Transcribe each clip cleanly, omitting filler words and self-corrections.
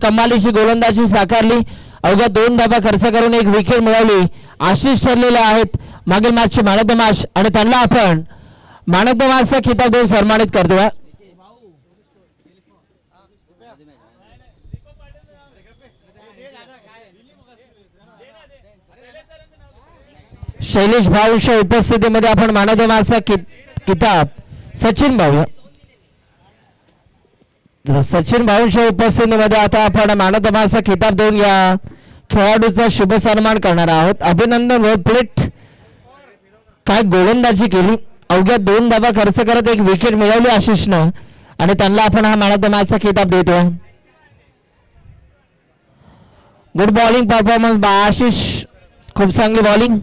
कमालीची गोलंदाजी साकारली. अवघ्या 2 धावा खर्च करून एक विकेट मिळवली. आशिष ठरलेले आहेत मागील मॅचचे मॅन ऑफ द मॅच आणि त्यांना आपण मॅन ऑफ द मॅचचा खिताब देऊन सन्मानित करतोय. शैलेश भाऊंच्या उपस्थितीमध्ये आपण मॅन ऑफ द मॅचचा किताब सचिन भाऊ भाऊंच्या उपस्थितीमध्ये आता आपण मॅन ऑफ द मॅचचा खिताब देऊन या खेळाडूचा शुभ सन्मान करणार आहोत. अभिनंदन. वेल प्लेट. काय गोलंदाजी केली. अवघ्या 2 धावा खर्च करत एक विकेट मिळवली आशिषनं आणि त्यांना आपण हा मॅन ऑफ द मॅचचा खिताब देतोय. Good bowling performance by Ashish. खूप चांगली बॉलिंग.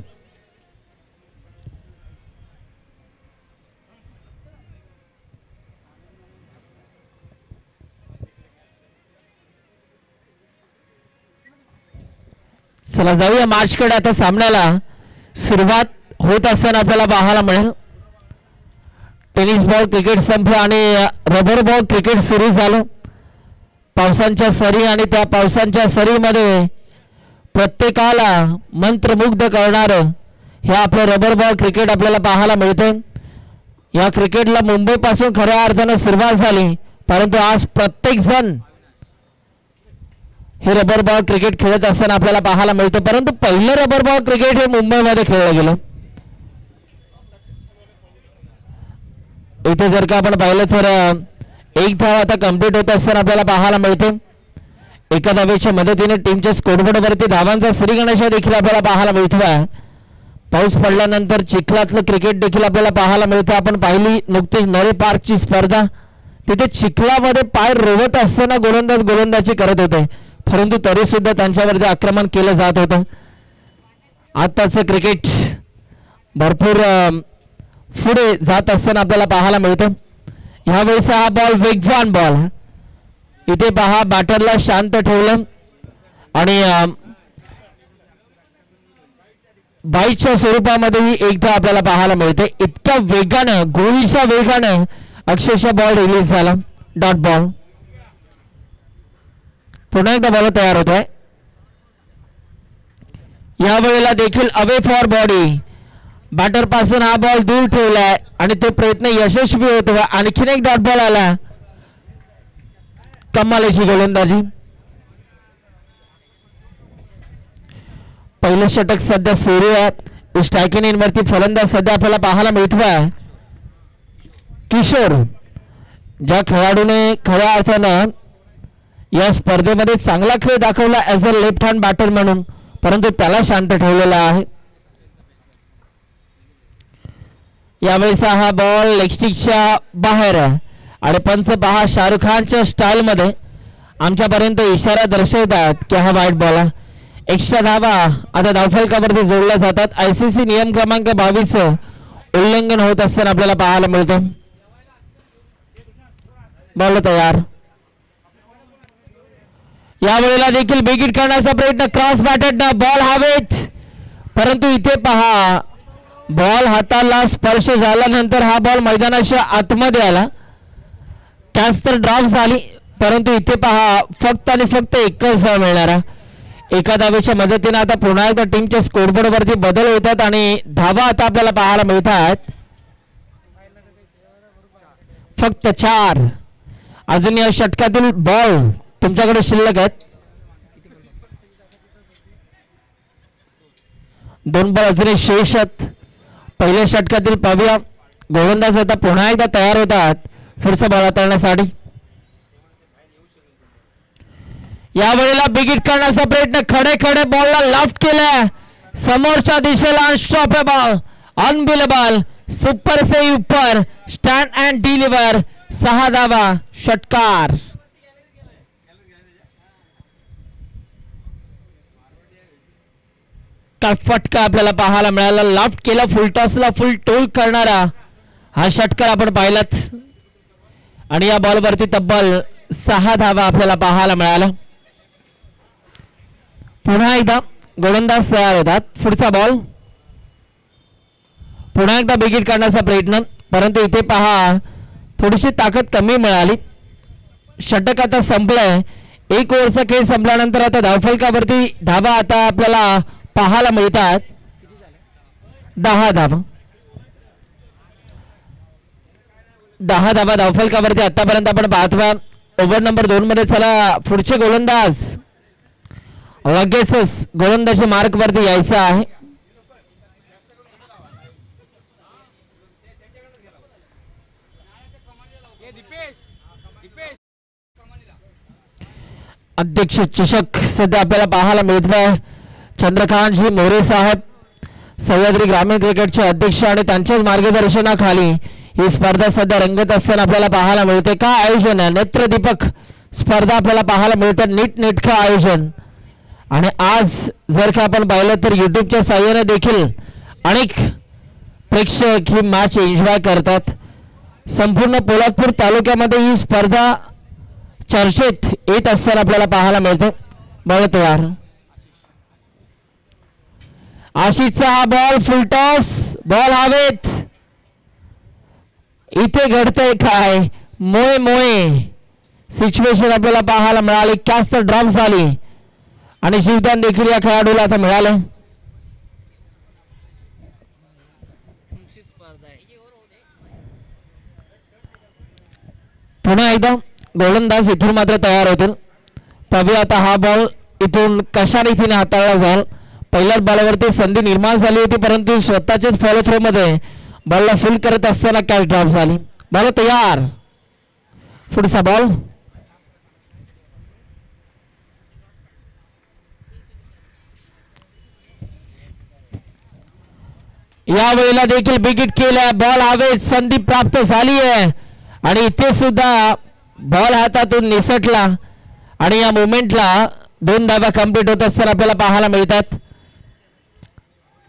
चला जाऊया मार्चकडे. आता सामन्याला सुरुवात होत असताना आपल्याला पाहायला मिळेल टेनिस बॉल क्रिकेट संपलं आणि रबर बॉल क्रिकेट सुरू झालं. पावसांच्या सरी आणि त्या पावसांच्या सरीमध्ये प्रत्येकाला मंत्रमुग्ध करणारं हे आपलं रबर बॉल क्रिकेट आपल्याला पाहायला मिळतं. या क्रिकेटला मुंबईपासून खऱ्या अर्थानं सुरुवात झाली परंतु आज प्रत्येक जण हे रबर बॉल क्रिकेट खेळत असताना आपल्याला पाहायला मिळतं. परंतु पहिलं रबर बॉल क्रिकेट हे मुंबईमध्ये खेळलं गेलं. इथे जर का आपण पाहिलं तर एक धाव आता कंप्लीट होत असताना आपल्याला पाहायला मिळते. एका धावेच्या मदतीने टीमच्या स्कोरबोर्डवरती धावांचा श्रीगणेश देखील आपल्याला पाहायला मिळतोय. पाऊस पडल्यानंतर चिखलातलं क्रिकेट देखील आपल्याला पाहायला मिळतं. आपण पाहिली नुकतीच नरे पार्कची स्पर्धा. तिथे चिखलामध्ये पाय रोवत असताना गोलंदाजी करत होते परंतु तरी सुद्धा त्यांच्यावरती आक्रमण केलं जात होतं. आताचं क्रिकेट भरपूर पुढे जात असताना आपल्याला पाहायला मिळतं. ह्यावेळेचा हा बॉल वेगवान बॉल. इथे पहा बॅटरला शांत ठेवलं आणि बाईकच्या स्वरूपामध्येही एकदा आपल्याला पाहायला मिळते. इतक्या वेगानं गोळीच्या वेगानं अक्षरशः बॉल रिलीज झाला. Dot ball. पुन्हा एकदा बॉल तयार होत आहे. यावेळेला देखील अवे फॉर बॉडी. बॅटर पासून हा बॉल दूर ठेवलाय आणि तो प्रयत्न यशस्वी होतो. आणखीन एक डॉट बॉल आला. कमालीची गोलंदाजी. पहिलं षटक सध्या सुरू आहे. स्ट्रायकिंग इनवरती फलंदाज सध्या आपल्याला पाहायला मिळतोय किशोर. ज्या खेळाडूने खऱ्या अर्थानं या स्पर्धेमध्ये चांगला खेळ दाखवला as a left hand batter म्हणून परंतु त्याला शांत ठेवलेला आहे. यावेळेचा हा बॉल लेगस्टिकच्या बाहेर आणि पंच पहा शाहरुख खानच्या स्टाईलमध्ये आमच्यापर्यंत इशारा दर्शवतात की हा वाईट बॉल आहे. एक्स्ट्रा धावा आता धावफलकावरती जोडल्या जातात. ICC नियम क्रमांक 22 उल्लंघन होत असताना आपल्याला पाहायला मिळतं. बॉल तयार. यावेळेला देखील बिगिट करण्याचा प्रयत्न. क्रॉस बॅटेड बॉल हवेत परंतु इथे पहा बॉल हाताला स्पर्श झाल्यानंतर हा बॉल मैदानाच्या आतमध्ये आला. कॅच तर ड्रॉप झाली परंतु इथे पहा फक्त आणि फक्त एकच धाव मिळणारा. एका धावेच्या मदतीने आता पुन्हा एकदा टीमच्या स्कोरबोर्डवरती बदल होतात आणि धावा आता आपल्याला पाहायला मिळतात फक्त 4. अजून या षटकातील बॉल तुमच्याकडे शिल्लक आहेत. 2 बॉल अजूनही शेष आहेत. पहिल्या षटकातील पाहूया. गोलंदाज आता पुन्हा एकदा तयार होतात पुढचा बॉल हाताळण्यासाठी. यावेळेला बिगिट करण्याचा प्रयत्न. खडे बॉलला लॉफ्ट केलाय समोरच्या दिशेला. अनस्टॉपेबल अनबिलेबल सुपर से ऊपर स्टँड अँड डिलिव्हर. 6 धावा. षटकार. काय फटका आपल्याला पाहायला मिळाला. लॉफ्ट केला फुलटॉसला फुल टोल करणारा हा षटकार आपण पाहिलात आणि या बॉलवरती तब्बल 6 धावा आपल्याला पाहायला मिळाला. पुन्हा एकदा गोलंदाज तयार होतात. पुढचा बॉल. पुन्हा एकदा बिगिट करण्याचा प्रयत्न परंतु इथे पहा थोडीशी ताकद कमी मिळाली. षटक आता संपलंय. एक ओव्हरचा खेळ संपल्यानंतर आता धावफलकावरती धावा आता आपल्याला पाहायला मिळतात 10 धावा. 10 धावा धावफलकावरती आतापर्यंत आपण पाहतोय. ओव्हर नंबर 2 मध्ये चला पुढचे गोलंदाज लगेचच गोलंदाजी मार्क वरती यायचा आहे. अध्यक्ष चषक सध्या आपल्याला पाहायला मिळतोय. चंद्रकांतजी मोरे साहेब सह्याद्री ग्रामीण क्रिकेटचे अध्यक्ष आणि त्यांच्याच मार्गदर्शनाखाली ही स्पर्धा सध्या रंगत असताना आपल्याला पाहायला मिळते. काय आयोजन आहे, नेत्रदीपक स्पर्धा आपल्याला पाहायला मिळते. नीटनेटकं आयोजन. आणि आज जर का आपण पाहिलं तर युट्यूबच्या साहाय्याने देखील अनेक प्रेक्षक ही मॅच एन्जॉय करतात. संपूर्ण पोलादपूर तालुक्यामध्ये ही स्पर्धा चर्चेत येत असताना आपल्याला पाहायला मिळते. बॉल तयार. आशिषचा हा बॉल फुलटॉस. बॉल हवेत. इथे घडतंय काय, मोये मोये सिच्युएशन आपल्याला पाहायला मिळाली. कॅच तर ड्रॉप झाली आणि जीवदान देखील या खेळाडूला आता मिळाले. पुन्हा एकदा गोलंदाज इथून मात्र तयार होतील. पाहूया आता हा बॉल इथून कशा रीतीने हाताळला जाईल. पहिल्याच बॉलवरती संधी निर्माण झाली होती परंतु स्वतःच्याच फॉलो थ्रो मध्ये बॉलला फुल करत असताना कॅच ड्रॉप झाली. बॉल तयार. पुढचा बॉल. यावेळेला देखील बिगिट केल्या. बॉल हवेत. संधी प्राप्त झाली आहे आणि इथे सुद्धा बॉल हातातून निसटला आणि या मोमेंटला 2 धावा कंप्लीट होत असताना आपल्याला पाहायला मिळतात.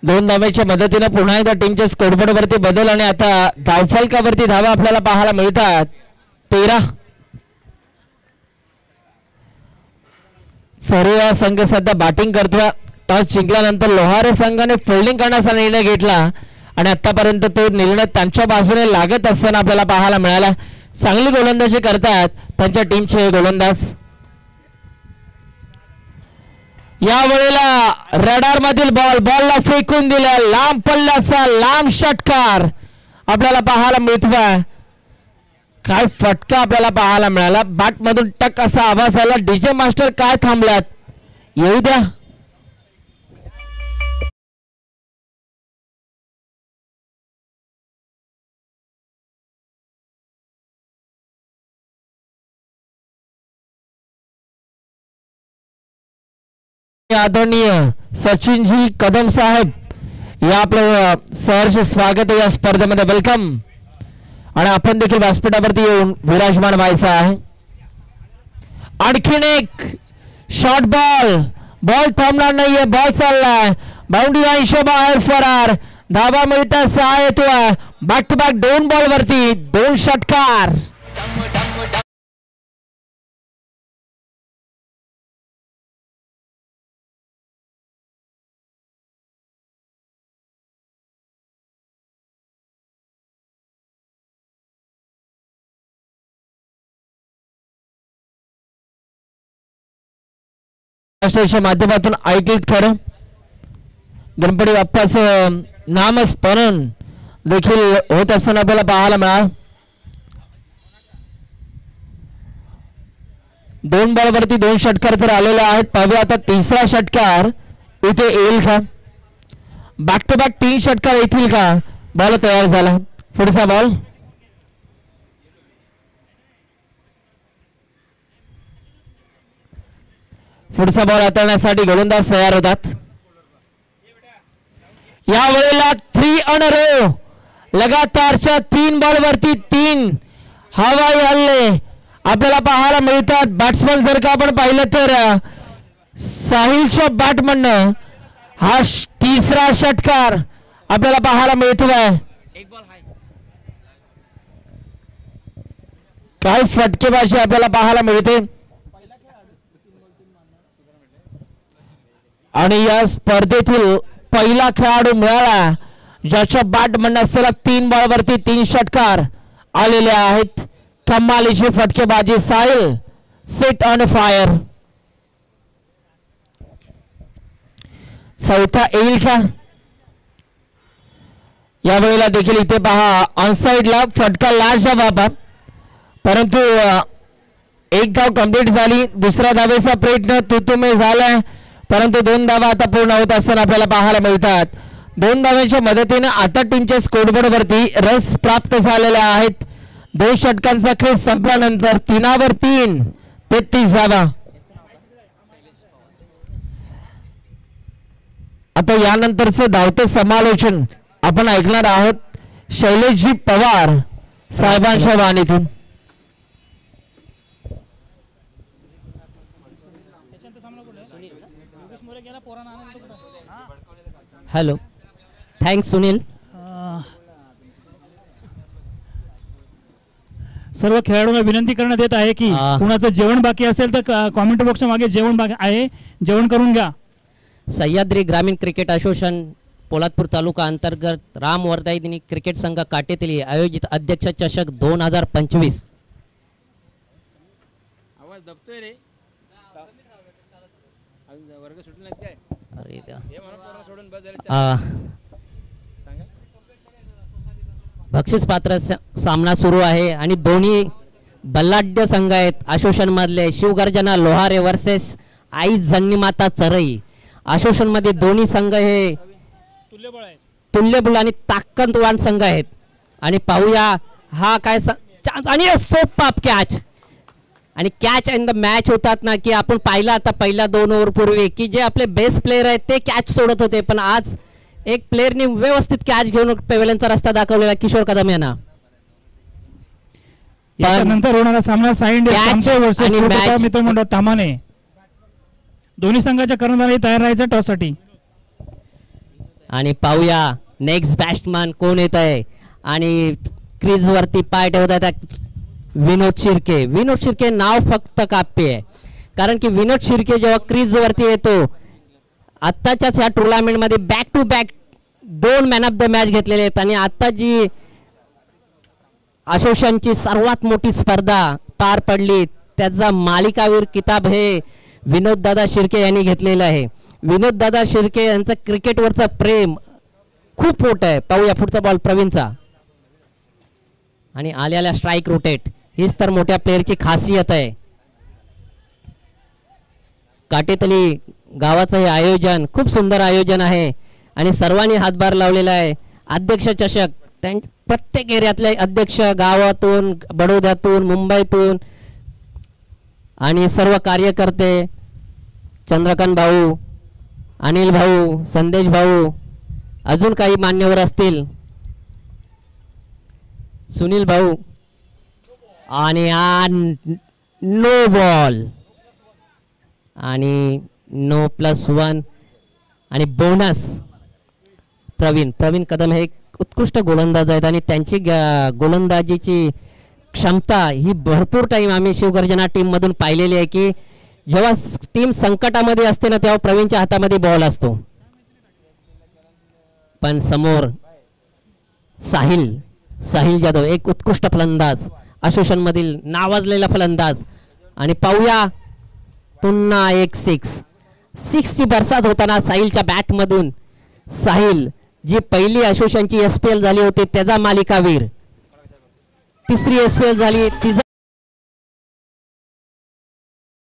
2 धाव्याच्या मदतीने पुन्हा एकदा टीमच्या स्कोरबोर्ड वरती बदल आणि आता धावफलकावरती धावा आपल्याला पाहायला मिळतात 13. सर्व संघ सध्या बॅटिंग करतोय. टॉस जिंकल्यानंतर लोहारे संघाने फिल्डिंग करण्याचा निर्णय घेतला आणि आतापर्यंत तो निर्णय त्यांच्या बाजूने लागत असताना आपल्याला पाहायला मिळाला. चांगली गोलंदाजी करतात त्यांच्या टीमचे गोलंदाज. यावेळेला रडार मधील बॉलला फेकून दिला. लांब पल्ल्याचा लांब षटकार आपल्याला पाहायला मिळतोय. काय फटका आपल्याला पाहायला मिळाला. बॅट मधून टक असा आवाज आला. डीजे मास्टर काय थांबल्यात, येऊ द्या. आदरणीय सचिनजी कदम साहेब या आपल्या सहर्ष स्वागत आहे या स्पर्धेमध्ये. वेलकम. आणि आपण देखील व्यासपीठावरती येऊन विराजमान व्हायचं आहे. आणखीन एक शॉर्ट बॉल थांबणार नाहीये. बॉल चाललाय बाउंड्री लाईनच्या बाहेर फरार. धावा मिळतात 6 येतोय. बॅक टू बॅक 2 बॉल वरती 2 षटकार. च्या माध्यमातून ऐकलीत खरं गणपती बाप्पाचं नामस्मरण देखील होत असताना आपल्याला पाहायला मिळालं. 2 बॉलवरती 2 षटकार तर आलेले आहेत. पाहूया आता 3रा षटकार इथे येईल का. बॅक टू बॅक 3 षटकार येतील का. बॉल तयार झाला. पुढचा बॉल. पुढचा बॉल हाताळण्यासाठी गोलंदाज तयार होतात. यावेळेला 3 ऑन अ रो. लगातारच्या 3 बॉलवरती 3 हवाई हल्ले आपल्याला पाहायला मिळतात. बॅट्समन जर का आपण पाहिलं तर साहिलच्या बॅटमधनं हा 3रा षटकार आपल्याला पाहायला मिळतोय. काय फटकेबाजी आपल्याला पाहायला मिळते. आणि या स्पर्धेतील पहिला खेळाडू मिळाला ज्याच्या बॅट म्हणणं असलेला 3 बॉलवरती 3 षटकार आलेले आहेत. कमालीची फटकेबाजी. Sahil set on fire. चौथा येईल का? यावेळेला देखील इथे पहा ऑनसाइडला फटका लास्ट बाबा, परंतु एक धाव कंप्लीट झाली. दुसऱ्या धावेचा प्रयत्न तुतुमे झालाय, परंतु 2 धावा आता पूर्ण होत असताना आपल्याला पाहायला मिळतात. 2 धावांच्या मदतीने आता टीमच्या स्कोरबोर्ड वरती रस प्राप्त झालेल्या आहेत. 2 षटकांचा खेळ संपल्यानंतर 3 वर 3 33 धावा. आता यानंतरचं धावतं समालोचन आपण ऐकणार आहोत शैलेशजी पवार साहेबांच्या वाणीतून. Hello, thanks Sunil. सर्व खेळाडूंना विनंती करण्यात येत आहे की कुणाचं जेवण बाकी असेल तर कॉमेंट बॉक्सच्या मागे जेवण बाकी आहे, जेवण करून घ्या. सह्याद्री ग्रामीण क्रिकेट असोसिएशन पोलादपूर तालुका अंतर्गत राम वर्धायिनी क्रिकेट संघ काटेतील आयोजित अध्यक्ष चषक 2025. आवाज दबतोय रे. वर्ग सुटून काय? अरे देवा. सोडून बस झालं. बक्षीस पात्र सामना सुरू आहे आणि दोन्ही बल्लाढ्य संघ आहेत. असोसिएशन मधले शिवगर्जना लोहारे वर्सेस आई जन्नीमाता चरई. असोसिएशन मध्ये दोन्ही संघ हे तुल्यबळ आणि ताकदवान संघ आहेत. आणि पाहूया हा काय चान्स आणि सोपा कॅच आणि कॅच इन द मॅच होतात ना की आपण पाहिलं आता पहिल्या 2 ओव्हर पूर्वी की जे आपले बेस्ट प्लेयर आहेत ते कॅच सोडत होते, पण आज एक प्लेअरने व्यवस्थित कॅच घेऊन पेवेलियनचा रस्ता दाखवलेला किशोर कदम यांना. यानंतर होणारा सामना साईंड मित्रमंडळ तामाने. दोन्ही संघाच्या कर्णधारही तयार राहायचं टॉस साठी. आणि पाहूया नेक्स्ट बॅट्समॅन कोण येत आहे आणि क्रीज वरती पाय ठेवतात विनोद शिर्के. विनोद शिर्के नाव फक्त काप्य आहे, कारण की विनोद शिर्के जेव्हा क्रीज वरती येतो आत्ताच्याच ह्या टुर्नामेंट मध्ये back to back 2 man of the match घेतलेले आहेत. आणि आता जी असोसिएशनची सर्वात मोठी स्पर्धा पार पडली त्याचा मालिकावीर किताब हे विनोद दादा शिर्के यांनी घेतलेलं आहे. विनोद दादा शिर्के यांचं क्रिकेटवरचं प्रेम खूप मोठं आहे. पाहूया पुढचा बॉल प्रवीणचा आणि आल्याला स्ट्राईक रोटेट. हीच तर मोठ्या प्लेअरची खासियत आहे. काटेतली गावाचं हे आयोजन खूप सुंदर आयोजन आहे आणि सर्वांनी हातभार लावलेला आहे. अध्यक्ष चषक प्रत्येक एरियातले अध्यक्ष गावातून बडोद्यातून मुंबईतून आणि सर्व कार्यकर्ते चंद्रकांत भाऊ अनिल भाऊ संदेश भाऊ अजून काही मान्यवर असतील सुनील भाऊ आणि नो बॉल आणि नो +1 आणि बोनस. प्रवीण कदम हे उत्कृष्ट गोलंदाज आहेत आणि त्यांची गोलंदाजीची क्षमता ही भरपूर टाइम आम्ही शिवगर्जना टीम मधून पाहिलेली आहे की जेव्हा टीम संकटामध्ये असते ना तेव्हा प्रवीणच्या हातामध्ये बॉल असतो. पण समोर साहिल जाधव एक उत्कृष्ट फलंदाज असोसिएशन मधील नावाजलेला फलंदाज. आणि पाहूया पुन्हा एक 6 ची बरसात होताना साहिलच्या बॅट मधून. साहिल जी पहिली असोसिएशनची SPL झाली होती त्याचा मालिकावीर, 3री SPL झाली तिचा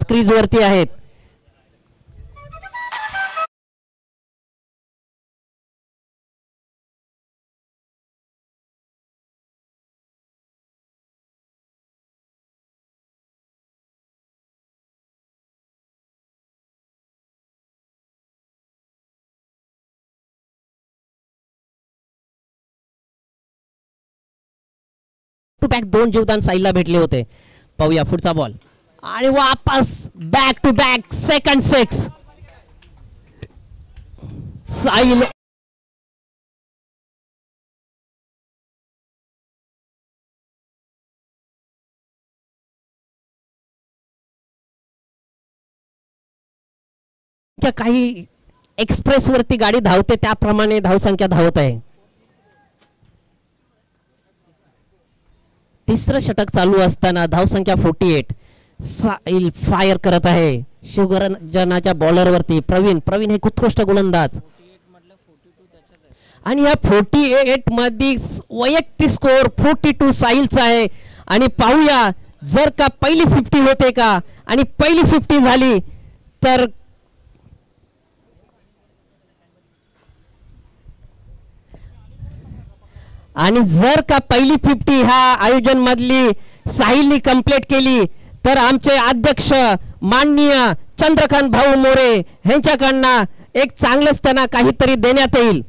क्रीज वरती आहेत. टू बॅक 2 जीवदान साहिलला भेटले होते. पाहूया पुढचा बॉल आणि वापस back to back second 6. Sahil काही एक्सप्रेस वरती गाडी धावते त्याप्रमाणे धावसंख्या धावत आहे. 3रं षटक चालू असताना धावसंख्या 48. साहिल फायर करत आहे शिवगर्जनाच्या बॉलरवरती. प्रवीण हे उत्कृष्ट गोलंदाज. आणि या 48 मध्ये वैयक्तिक स्कोर 42 साहिलचा आहे. आणि पाहूया जर का पहिली 50 होते का, आणि पहिली 50 झाली तर आणि जर का पहिली 50 ह्या आयोजन मधली साहिलनी कंप्लीट केली तर आमचे अध्यक्ष माननीय चंद्रकांत भाऊ मोरे यांच्याकडनं एक चांगलंच त्यांना काहीतरी देण्यात येईल.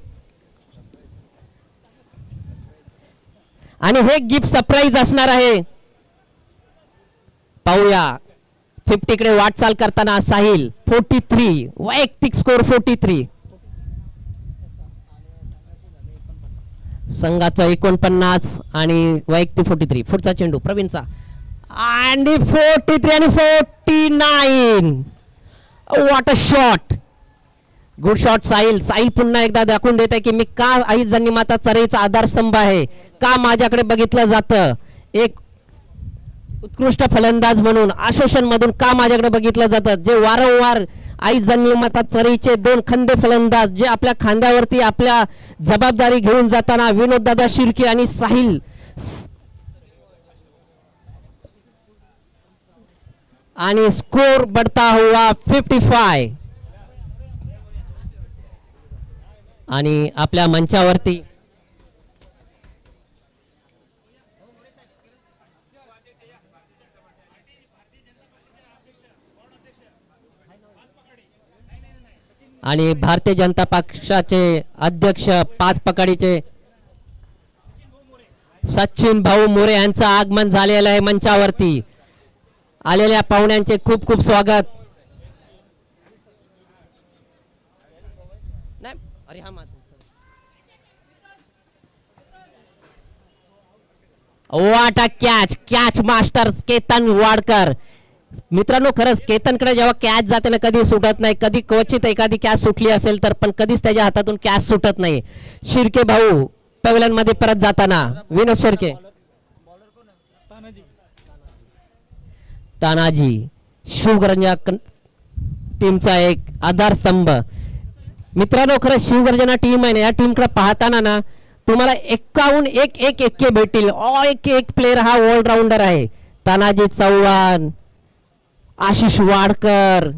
आणि हे गिफ्ट सरप्राईज असणार आहे. पाहूया 50 कडे वाटचाल करताना साहिल 43 वैयक्तिक स्कोर 43. संघाचा 49 आणि वैयक्तिक 43. पुढचा चेंडू प्रवीणचा आणि 43 आणि 49. What a shot. Good shot Sahil पुन्हा एकदा दाखवून देत आहे की मी का आई जन्नीमाता चरईचा आधारस्तंभ आहे, का माझ्याकडे बघितलं जातं एक उत्कृष्ट फलंदाज म्हणून, आशोषण मधून का माझ्याकडे बघितलं जातं. जे वारंवार आई जन्नीमाता चरईचे 2 खंदे फलंदाज जे आपल्या खांद्यावरती आपल्या जबाबदारी घेऊन जाताना विनोददादा शिर्के आणि साहिल. आणि स्कोर बढ़ता हुआ 55. आणि आपल्या मंचावरती आणि भारतीय जनता पक्षाचे अध्यक्ष 5 पकडीचे सचिन भाऊ मोरे यांचं आगमन झालेलं आहे. मंचावरती आलेल्या पाहुण्यांचे खूप खूप स्वागत. What a catch master Ketan Wadkar. मित्रांनो खरंच केतनकडे जेव्हा कॅच जाते ना कधी सुटत नाही. कधी क्वचित एखादी कॅच सुटली असेल तर, पण कधीच त्याच्या हातातून कॅच सुटत नाही. शिर्के भाऊ पॅव्हलियन मध्ये परत जाताना विनोद शिर्के. तानाजी शिवगर्जना टीमचा एक आधारस्तंभ. मित्रांनो खरंच शिवगर्जना टीम आहे ना, या टीमकडे पाहताना ना तुम्हाला 51 एक एक्के भेटतील. एक प्लेयर हा ऑलराऊंडर आहे. तानाजी चव्हाण, आशिष वाडकर,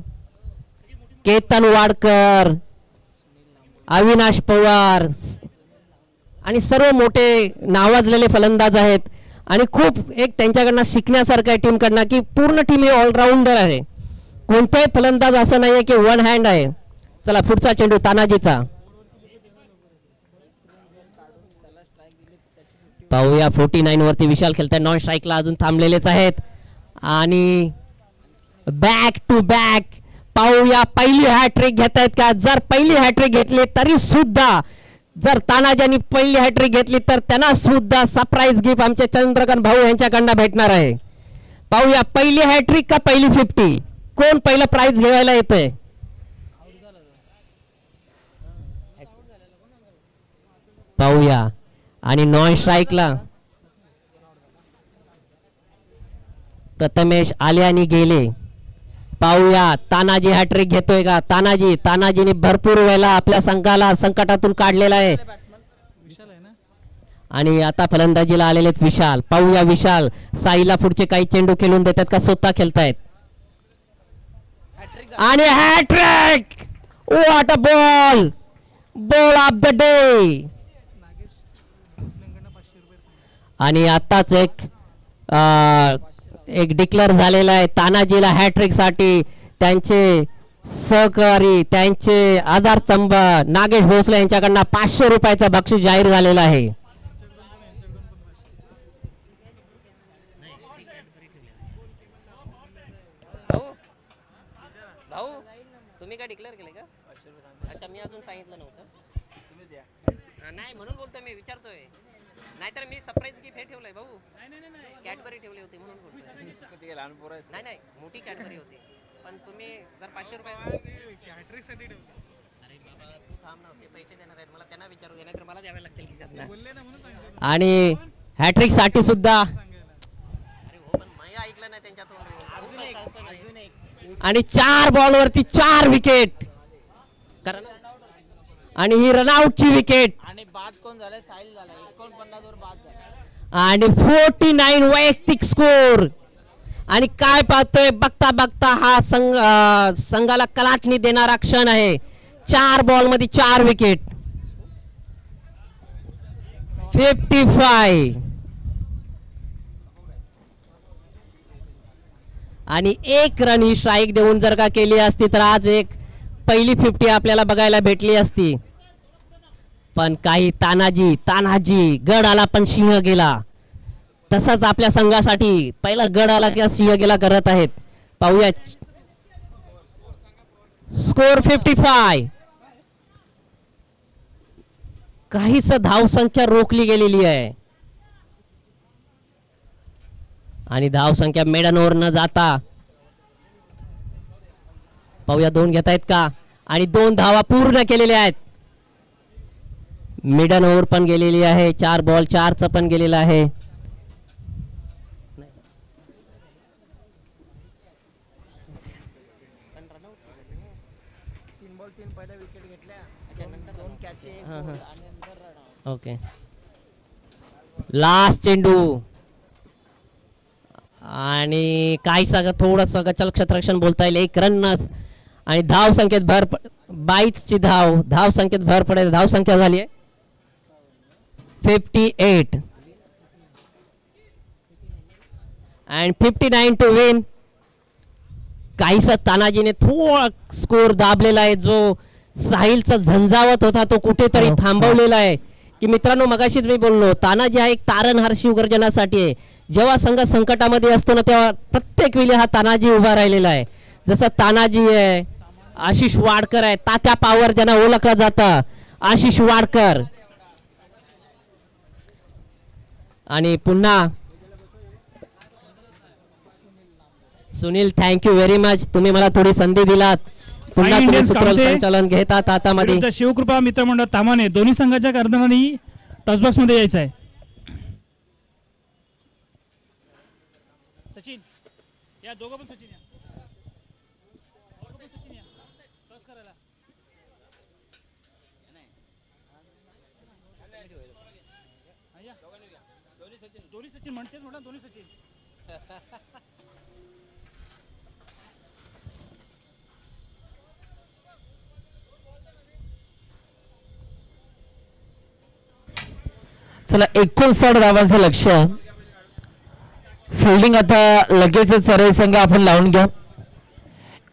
केतन वाडकर, अविनाश पवार आणि सर्व मोठे नावाजलेले फलंदाज आहेत. आणि खूप एक त्यांच्याकडनं शिकण्यासारखं आहे टीमकडनं की पूर्ण टीम ही ऑलराऊंडर आहे. कोणताही फलंदाज असं नाही आहे की वन हँड आहे. चला पुढचा चेंडू तानाजीचा. पाहूया 49 वरती विशाल खेळताय. नॉन स्ट्राईकला अजून थांबलेलेच आहेत. आणि बॅक टू बॅक पाहूया पहिली हॅट्रिक घेत आहेत का. जर पहिली हॅट्रिक घेतली तरी सुद्धा, जर तानाजींनी पहिली हॅट्रिक घेतली तर त्यांना सुद्धा सरप्राईज गिफ्ट आमचे चंद्रकांत भाऊ यांच्याकडनं भेटणार आहे. पाहूया पहिली हॅट्रिक का पहिली 50, कोण पहिलं प्राइज घ्यायला येतंय. पाहूया. आणि नॉन स्ट्राईकला प्रथमेश आले आणि गेले. पाहूया तानाजी हॅट्रिक घेतोय का. तानाजीने भरपूर वेळेला आपल्या संघाला संकटातून काढलेला आहे. आणि आता फलंदाजीला आलेले विशाल. पाहूया विशाल साईला पुढचे काही चेंडू खेळून देतात का स्वतः खेळतायत. आणि hat trick. What a ball of the day. आणि आताच एक डिक्लेअर झालेला आहे तानाजीला हॅट्रिक साठी. त्यांचे सहकारी, त्यांचे आधारस्तंभ नागेश भोसले यांच्याकडनं 500 रुपयाचं बक्षीस जाहीर झालेलं आहे. भाऊ तुम्ही काय डिक्लेअर केले का. अच्छा मी अजून सांगितलं नव्हतं. नाही म्हणून बोलतोय मी, विचारतोय. नाहीतर मी सरप्राईज गिफ्ट हे ठेवलंय भाऊ. कॅडबरी ठेवली होती म्हणून बोलतोय. नाही मोठी कॅडबरी होती. पण तुम्ही जर 500 रुपये हॅट्रिक साठी ठेवलं. अरे बाबा तू थांब ना, ते पैसे देणार आहेत मला, त्यांना विचारू दे नाहीतर मला द्यावे लागतील खिशातनं. आणि हॅट्रिक साठी सुद्धा. अरे हो पण माझ्या आणि 4 बॉलवरती 4 विकेट आणि ही रनआउटची विकेट आणि बाद कोण झालाय? साहिल झाला. 49 वर बाद झाला आणि 49 वैयक्तिक स्कोर. आणि काय पाहतोय बघता बघता हा संघाला कलाटणी देणारा क्षण आहे. 4 बॉल मध्ये 4 विकेट. 55 आणि 1 रन ही स्ट्राईक देऊन जर का केली असती तर आज एक पहिली 50 आपल्याला बघायला भेटली असती. पण काही तानाजी गड आला पण सिंह गेला. तसाच आपल्या संघासाठी पहिला गड आला किंवा सिंह गेला करत आहेत. पाहूया स्कोर 55. काहीच धावसंख्या रोखली गेलेली आहे आणि धावसंख्या मेडन ओव्हर न जाता पाहूया 2 घेत आहेत का. आणि 2 धावा पूर्ण केलेल्या आहेत. मिडन ओव्हर पण गेलेली आहे. 4 बॉल 4चं पण गेलेलं आहे. ओके लास्ट चेंडू आणि काही सगळं थोडंसं गचल क्षेत्ररक्षण बोलता येईल. 1 रन आणि धाव संख्येत भर 22 ची धाव संख्येत भर पडेल. धाव संख्या झाली आहे 58 and 59 to win. काहीसा तानाजीने थोडा स्कोर दाबलेला आहे. जो साहिलचा झंझावत होता तो कुठेतरी थांबवलेला आहे. की मित्रांनो मगाशीच मी बोललो तानाजी हा एक तारणहार शिवगर्जनासाठी आहे. जेव्हा संघ संकटामध्ये असतो ना तेव्हा प्रत्येक वेळी हा तानाजी उभा राहिलेला आहे. जसं तानाजी आहे, आशिष वाडकर आहे, तात्या पावर ज्यांना ओळखला जातं आशिष वाडकर. आणि पुन्हा सुनील थँक्यू व्हेरी मच. तुम्ही मला थोडी संधी दिलात. पुन्हा तुम्ही सूत्रल संचालन घेतात हातामध्ये. शिवकृपा मित्रमंडळ तामाने दोन्ही संघाच्या कर्णधारांनी टच बॉक्स मध्ये यायचं आहे. सचिन या दोघं पण सचिन या सचिन या टॉस करायला. दोन्ही सचिन म्हणतेच म्हणा दोन्ही सचिन. चला 59 धावांचं लक्ष. फिल्डिंग आता लगेच सरळ संघ आपण लावून घ्या.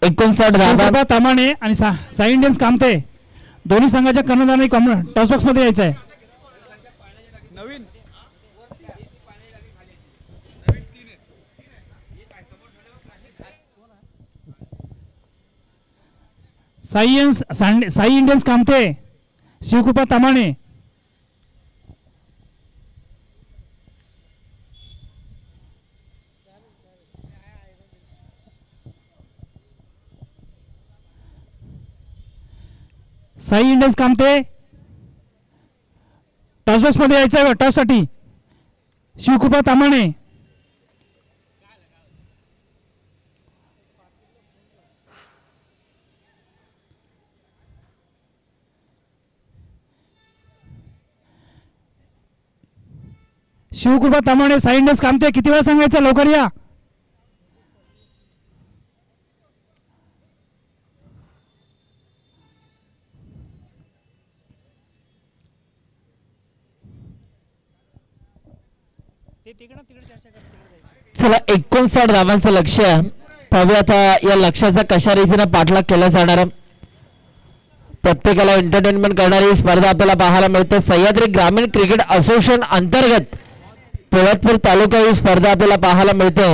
59 धावा तामाने आणि साई इंडियन्स कामते दोन्ही संघाच्या कर्णधारांनी टॉस बॉक्स मध्ये यायचं आहे. Sai Indians Kamte Shivkrupa Tamane. Sai Indians Kamte toss box मध्ये यायचं आहे टॉस साठी. शिवकृपा तामाने शिवकृपा तामाने साई इंडियन्स कामते. किती वेळा सांगायचं लवकर या. चला 59 धावांचं लक्ष. पाहूया आता या लक्ष्याचा कशा रीतीने पाठलाग केला जाणार. प्रत्येकाला एंटरटेनमेंट करणारी ही स्पर्धा आपल्याला पाहायला मिळते. सह्याद्री ग्रामीण क्रिकेट असोसिएशन अंतर्गत पोळतपूर तालुका ही स्पर्धा आपल्याला पाहायला मिळते.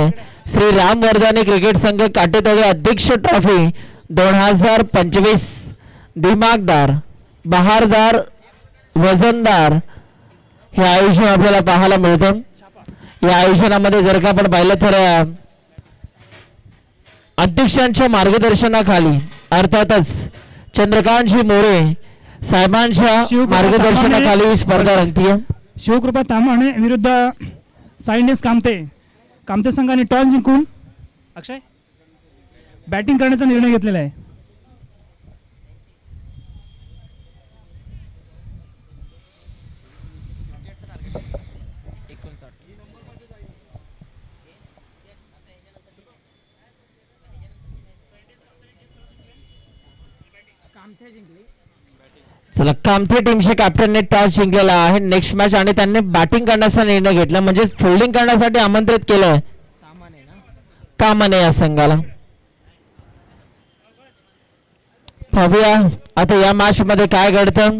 श्री राम वर्धानी क्रिकेट संघ काटेतळे अध्यक्ष ट्रॉफी 2025. दिमागदार, बहारदार, वजनदार हे आयोजन आपल्याला पाहायला मिळतं. या आयोजनामध्ये जर का आपण पाहिलं तर अध्यक्षांच्या मार्गदर्शनाखाली अर्थातच चंद्रकांतजी मोरे साहेबांच्या मार्गदर्शनाखाली ही स्पर्धा रंगतीये. शिवकृपा तामाणे विरुद्ध साई इंडियन्स कामते. कामते संघाने टॉस जिंकून अक्षय बॅटिंग करण्याचा निर्णय घेतलेला आहे. चला कामथे टीमच्या कॅप्टनने टॉस जिंकलेला आहे नेक्स्ट मॅच आणि त्यांनी बॅटिंग करण्याचा निर्णय घेतला म्हणजे फिल्डिंग करण्यासाठी आमंत्रित केलंय कामाने या संघाला. पाहूया आता या मॅच मध्ये काय घडतं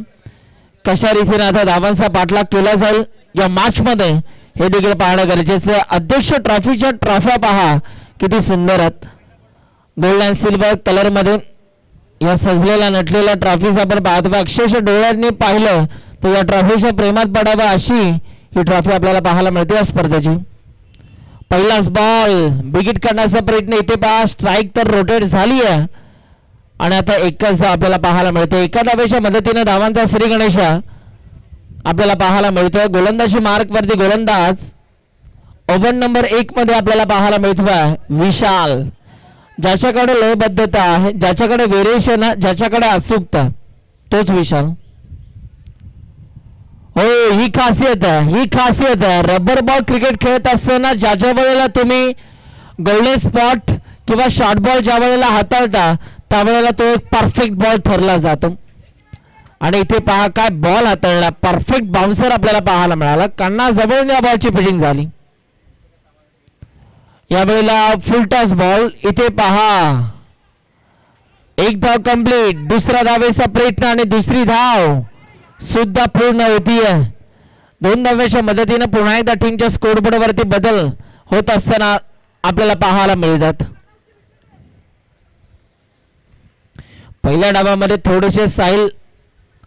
कशा रीतीने आता धावांचा पाठलाग केला जाईल या मॅच मध्ये हे देखील पाहणं गरजेचं. अध्यक्ष ट्रॉफीच्या ट्रॉफ्या पहा किती सुंदर आहेत गोल्ड अँड सिल्वर कलर मध्ये या सजलेल्या नटलेल्या ट्रॉफीज आपण पाहतो. अक्षरशः डोळ्यांनी पाहिलं तर या ट्रॉफीच्या प्रेमात पडावं अशी ही ट्रॉफी आपल्याला पाहायला मिळते या स्पर्धेची. पहिलाच बॉल बिगिट करण्याचा प्रयत्न इथे पहा स्ट्राईक तर रोटेट झाली आहे आणि आता एकच आपल्याला पाहायला मिळते. एका धावेच्या मदतीने धावांचा श्री गणेशा आपल्याला पाहायला मिळतोय. गोलंदाजी मार्क वरती गोलंदाज ओव्हर नंबर 1 मध्ये आपल्याला पाहायला मिळतोय विशाल. ज्याच्याकडे लयबद्धता आहे ज्याच्याकडे व्हेरिएशन आहे ज्याच्याकडे अचूकता तोच विशाल. हो ही खासियत आहे रबर बॉल क्रिकेट खेळत असताना ज्याच्या वेळेला तुम्ही गोल्डन स्पॉट किंवा शॉर्ट बॉल ज्या वेळेला हाताळता त्यावेळेला तो एक परफेक्ट बॉल ठरला जातो. आणि इथे पहा काय बॉल हाताळला परफेक्ट बाउन्सर आपल्याला पाहायला मिळाला. कान्हा जवळ या बॉलची फिटिंग झाली. यावेळेला फुल टॉस बॉल इथे पहा एक धाव कंप्लीट. दुसरा धावेचा प्रयत्न आणि दुसरी धाव सुद्धा पूर्ण होतीये. 2 धावेच्या मदतीने पुन्हा एकदा टीमच्या स्कोरबोर्ड वरती बदल होत असताना आपल्याला पाहायला मिळतात. पहिल्या डावामध्ये थोडेसे साईल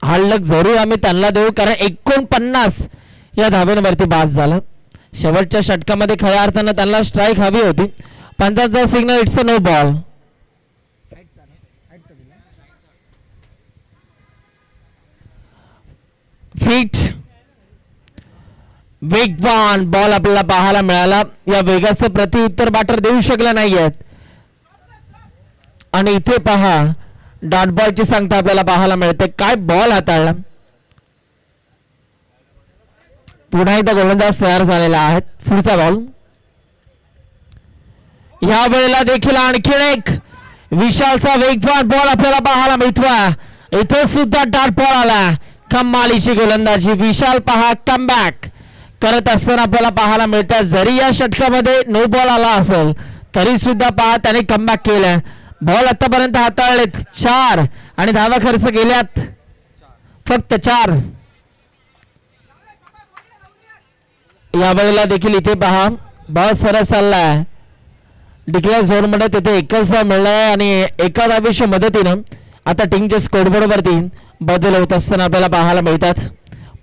हालक जरूर आम्ही त्यांना देऊ कारण 49 या धाव्यांवरती बाद झालं. शेवटच्या षटकामध्ये खऱ्या अर्थानं त्यांना स्ट्राईक हवी होती. पंचांचा signal it's a no ball. Fit वेगवान बॉल आपल्याला पाहायला मिळाला. या वेगाचं प्रत्युत्तर बॅटर देऊ शकला नाहीयेत आणि इथे पहा डॉट बॉलची सांगता आपल्याला पाहायला मिळते. काय बॉल हाताळला. पुन्हा एकदा गोलंदाज तयार झालेला आहे. पुढचा बॉल या वेळेला देखील आणखीन एक विशालचा वेगवान बॉल आपल्याला पाहायला मिळतोय. इथे सुद्धा डॉट बॉल आला. कमालीची गोलंदाजी विशाल पहा कमबॅक करत असताना आपल्याला पाहायला मिळतं. जरी या षटकामध्ये नो बॉल आला असेल तरी सुद्धा पहा त्याने कमबॅक केलं. बॉल आतापर्यंत हाताळलेत 4 आणि धावा खर्च केल्यात फक्त 4. यावेळेला देखील इथे पहा बॉल सरस चाललाय डिक्लेअर झोन मध्ये. तिथे एकच धाव मिळालाय आणि एका धावेच्या मदतीनं आता टीमच्या स्कोरबोर्ड वरती बदल होत असताना आपल्याला पाहायला मिळतात.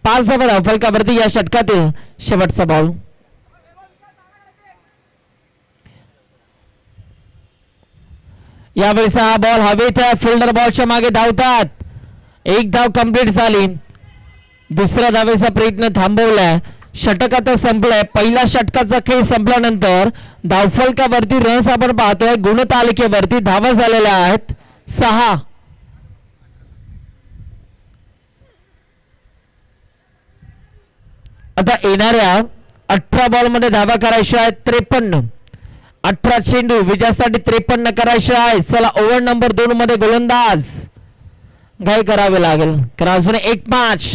5 धावा धावफलकावरती या षटकातील शेवटचा बॉल. यावेळी हा बॉल हवेत फिल्डर बॉलच्या मागे धावतात. एक धाव कंप्लीट झाली. दुसऱ्या धावेचा प्रयत्न थांबवलाय. षटक आता संपलंय. पहिल्या षटकाचा खेळ संपल्यानंतर धावफलकावरती रन्स आपण पाहतोय. गुणतालिकेवरती धावा झालेल्या आहेत 6. आता येणाऱ्या 18 बॉल मध्ये धावा करायच्या आहेत 53. 18 चेंडू विजयासाठी 53 करायचे आहेत. चला ओव्हर नंबर 2 मध्ये गोलंदाज घाई करावे लागेल कारण अजून एक मॅच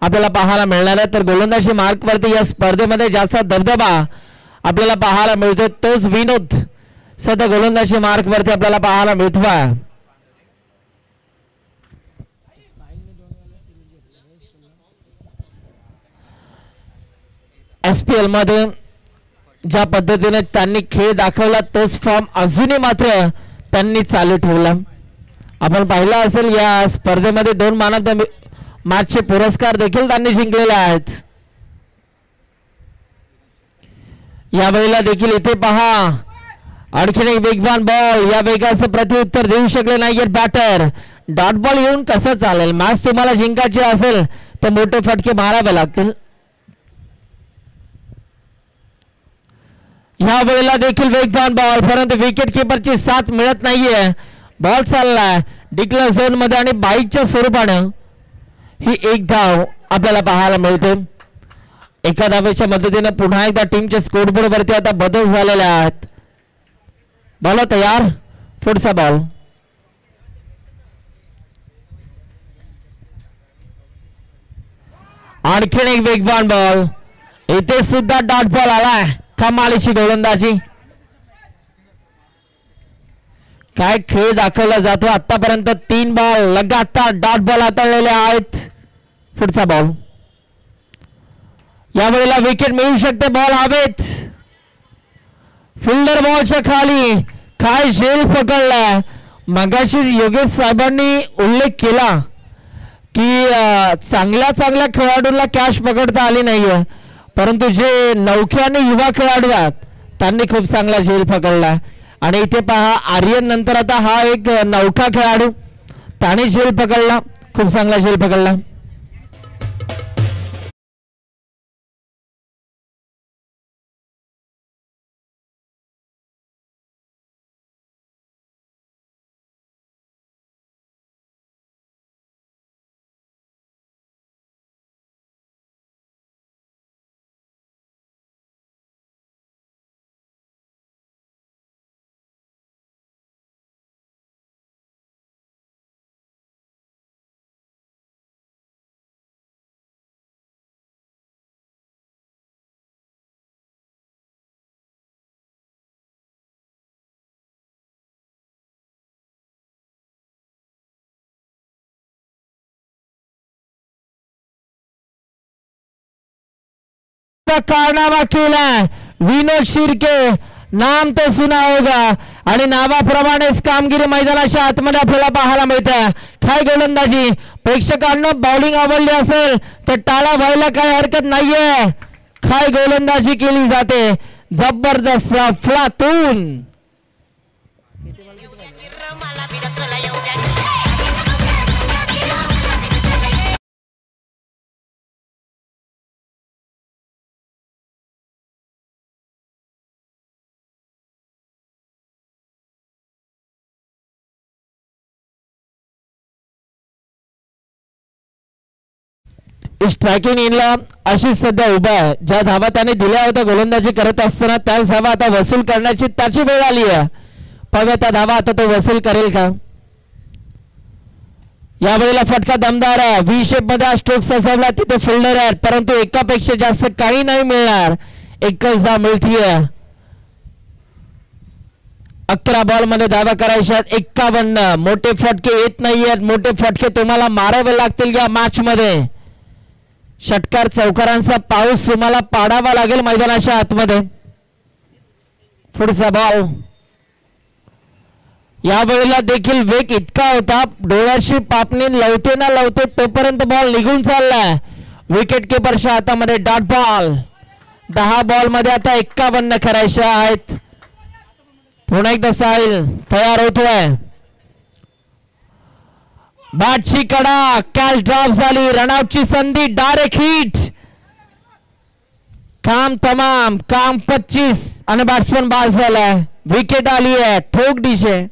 आपल्याला पाहायला मिळणार आहे. तर गोलंदाजी मार्क वरती या स्पर्धेमध्ये जास्त दबदबा आपल्याला पाहायला मिळतोय तोच विनोद सध्या गोलंदाजी मार्क वरती आपल्याला पाहायला मिळतोय. SPL मध्ये ज्या पद्धतीने त्यांनी खेळ दाखवला तोच फॉर्म अजूनही मात्र त्यांनी चालू ठेवला. आपण पाहिलं असेल या स्पर्धेमध्ये 2 मॅन ऑफ द मॅचचे पुरस्कार देखील त्यांनी जिंकलेले आहेत. यावेळेला देखील इथे पहा आणखीन एक वेगवान बॉल. या वेगाचं प्रत्युत्तर देऊ शकले नाहीये बॅटर. डॉट बॉल येऊन कसं चालेल. मॅच तुम्हाला जिंकायची असेल तर मोठे फटके मारावे लागतील. ह्या वेळेला देखील वेगवान बॉल, परंतु विकेट किपरची साथ मिळत नाहीये. बॉल चाललाय डिक्लेअर झोन मध्ये आणि बाईकच्या स्वरूपानं ही एक धाव आपल्याला पाहायला मिळते. एका धावेच्या मदतीने पुन्हा एकदा टीमच्या स्कोरबोर्ड वरती आता बदल झालेले आहेत. बॉल तयार, पुढचा बॉल. आणखीन एक वेगवान बॉल, इथे सुद्धा डॉट बॉल आलाय. कमालीची गोलंदाजी, काय खेळ दाखवला जातो. आतापर्यंत 3 बॉल लगातार डॉट बॉल हाताळलेले आहेत. पुढचा बॉल, यावेळेला विकेट मिळू शकते. बॉल हवेत, फिल्डर बॉलच्या खाली. काय झेल पकडलाय. मगाशी योगेश साहेबांनी उल्लेख केला की चांगल्या खेळाडूंना कॅच पकडता आली नाहीये, परंतु जे नौखे आणि युवा खेळाडू आहेत त्यांनी खूप चांगला झेल पकडला. आणि इथे पहा आर्यन नंतर आता हा एक नौका खेळाडू, त्याने झेल पकडला, खूप चांगला झेल पकडला. कारनामा केला विनोद शिर्के, नाम तो सुना होगा. आणि नावाप्रमाणेच कामगिरी मैदानाच्या आतमध्ये आपल्याला पाहायला मिळते. काय गोलंदाजी, प्रेक्षकांना बॉलिंग आवडली असेल तर टाळा व्हायला काही हरकत नाहीये. काय गोलंदाजी केली जाते, जबरदस्त अफलातून. स्ट्रायकिंग इनला अशी सध्या उभा आहे. ज्या धावा त्याने दिल्या होत्या गोलंदाजी करत असताना त्याच धावा आता वसूल करण्याची त्याची वेळ आली आहे. पाहूया त्या धावा आता तो वसूल करेल का. यावेळेला फटका दमदार आहे. व्ही शेप मध्ये स्ट्रोक सजवला, तिथे फिल्डर आहे, परंतु एकापेक्षा जास्त काही नाही मिळणार. एकच धाव मिळतीये. 11 बॉल मध्ये धावा करायच्या 51. मोठे फटके येत नाहीयेत, मोठे फटके तुम्हाला मारावे लागतील या मॅच मध्ये. षटकार चौकारांचा पाऊस तुम्हाला पाडावा लागेल मैदानाच्या आतमध्ये. पुढचा बॉल, यावेळेला देखील वेग इतका होता, डोळ्याची पापणी लावते ना लावते तोपर्यंत बॉल निघून चाललाय. विकेट किपरच्या हातामध्ये डॉट बॉल. 10 बॉल मध्ये आता 51 करायच्या आहेत. पुन्हा एकदा साहिल तयार होतोय. बॅटची कडा, कॅच ड्रॉप झाली, रनआउटची संधी, डायरेक्ट हिट. काम तमाम, काम 25 आणि बॅट्समन बाद झालाय. विकेट आली आहे, ठोक डिश आहे.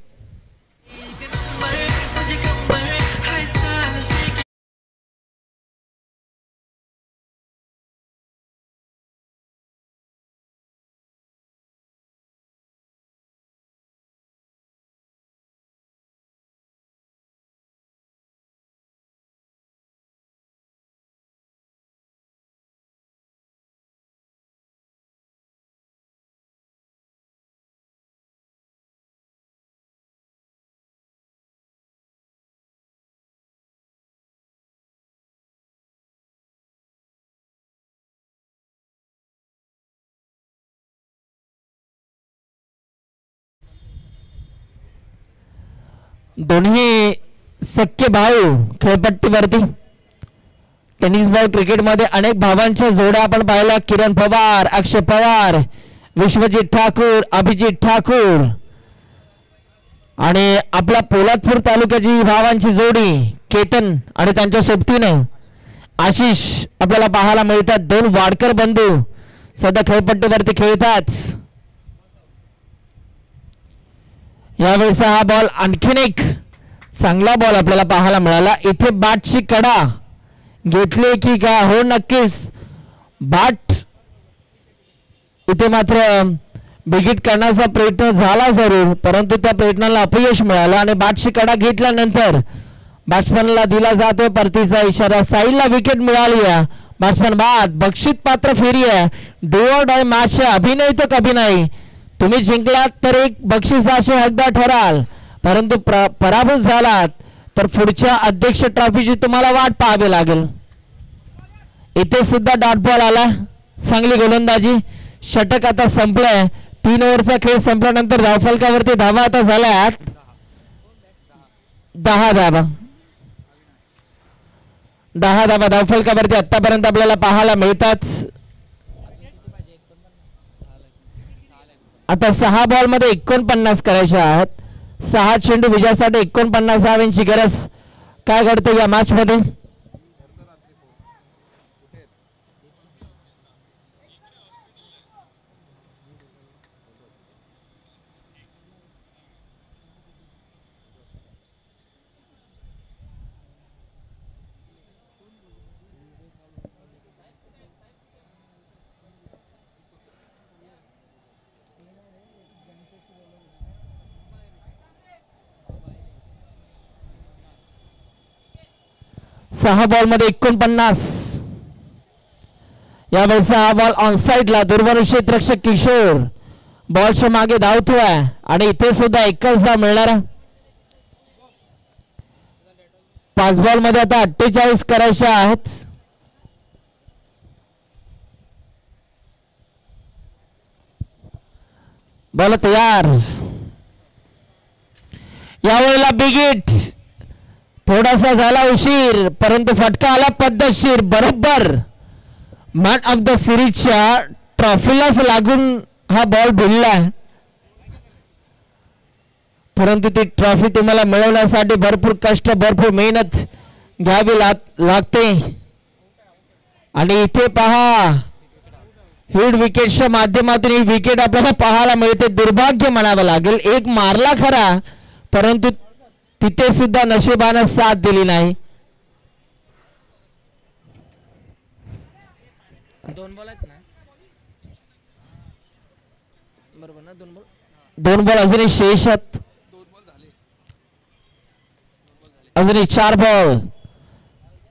दोन्ही सख्खे भाऊ खेळपट्टीवरती. टेनिस बॉल क्रिकेट मध्ये अनेक भावांच्या जोड्या आपण पाहिल्या. किरण पवार, अक्षय पवार, विश्वजित ठाकूर, अभिजित ठाकूर आणि आपल्या पोलादपूर तालुक्याची भावांची जोडी केतन आणि त्यांच्या सोबतीनं आशिष आपल्याला पाहायला मिळतात. 2 वाडकर बंधू सध्या खेळपट्टीवरती खेळतात. यावेळेचा हा बॉल आणखीन एक चांगला बॉल आपल्याला पाहायला मिळाला. इथे बॅटची कडा घेतली की काय? हो नक्कीच बॅट इथे मात्र बिगिट करण्याचा प्रयत्न झाला जरूर, परंतु त्या प्रयत्नाला अपयश मिळालं आणि बॅटची कडा घेतल्यानंतर बॅट्समनला दिला जातोय परतीचा इशारा. साईडला विकेट मिळाली आहे. बॅट्समन बाद. बक्षीस पात्र फेरी आहे. डू ऑर डाय मॅच आहे. अभिनय तो कभी नाही. तुम्ही जिंकलात तर एक बक्षिसाचे हकदार ठराल, परंतु पराभूत झालात तर पुढच्या अध्यक्ष ट्रॉफीची तुम्हाला वाट पाहावी लागेल. इथे सुद्धा डॉट बॉल आला. चांगली गोलंदाजी. षटक आता संपलंय. 3 ओव्हरचा खेळ संपल्यानंतर धावफलकावरती धावा आता झाल्यात 10 धावा. 10 धावा धावफलकावरती आतापर्यंत आपल्याला पाहायला मिळतात. आता 6 बॉल मध्ये 49 करायचे आहेत. 6 चेंडू विजयासाठी 49 धावांची गरज. काय घडतं या मॅच मध्ये? सहा बॉल मध्ये 49. यावेळेचा हा बॉल ऑन साइडला दुर्वनुष्य क्षेत्ररक्षक किशोर बॉलच्या मागे धावतोय आणि इथे सुद्धा एकच धाव मिळणार. 5 बॉल मध्ये आता 48 करायचे आहेत. बॉल तयार. यावेळेला बिग हिट. थोडासा झाला उशीर, परंतु फटका आला पद्धतशीर. बरोबर मॅन ऑफ द सिरीजच्या ट्रॉफीलाच लागून हा बॉल भिडला, परंतु ती ट्रॉफी तुम्हाला मिळवण्यासाठी भरपूर कष्ट, भरपूर मेहनत घ्यावी लागते. आणि इथे पहा हिट विकेटच्या माध्यमातून ही विकेट आपल्याला पाहायला मिळते. दुर्भाग्य म्हणावं लागेल. एक मारला खरा, परंतु तिथे सुद्धा नशिबानं साथ दिली नाही. 2 बॉल आहेत ना, बरोबर ना? 2 बॉल. 2 बॉल अजूनही शेष आहेत. अजूनही 4 बॉल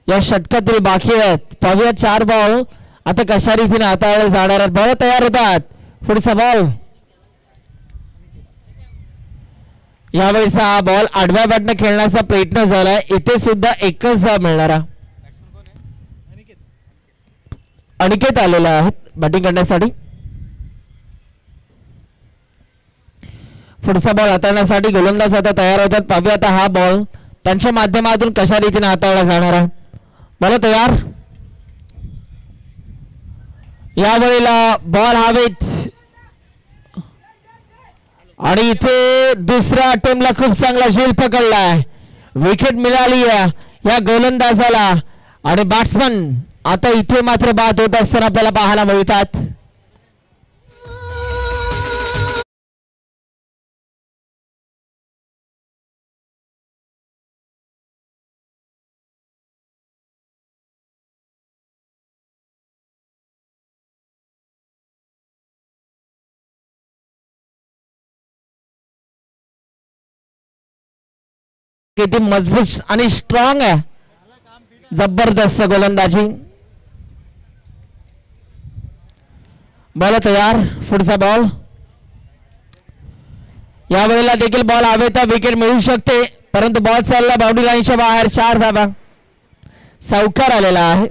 या षटकातील बाकी आहेत. पाहूया 4 बॉल आता कशा रीतीने हाताळले जाणार आहेत. बॉल तयार होतात. पुढचा बॉल. यावेळेचा हा बॉल आडव्या बॅटने खेळण्याचा प्रयत्न झालाय. इथे सुद्धा एकच धाव मिळणार. अनिकेत आलेला आहे बॅटिंग करण्यासाठी. पुढचा बॉल हाताळण्यासाठी गोलंदाज आता तयार होतात. पाहूया आता हा बॉल त्यांच्या माध्यमातून कशा रीतीने हाताळला जाणार आहे. बॉल तयार. यावेळेला बॉल हवेत आणि इथे दुसऱ्या अटेम्प्टला खूप चांगला झेल पकडलाय. विकेट मिळाली आहे या गोलंदाजाला आणि बॅट्समन आता इथे मात्र बाद होत असताना आपल्याला पाहायला मिळतात. किती मजबूत आणि स्ट्रॉंग आहे. जबरदस्त गोलंदाजी. बॉल तयार. पुढचा बॉल. यावेळेला देखील बॉल हवे तर विकेट मिळू शकते, परंतु बॉल चालला बाउंड्री लाईनच्या बाहेर. 4 धावा. सावकार आलेला आहे.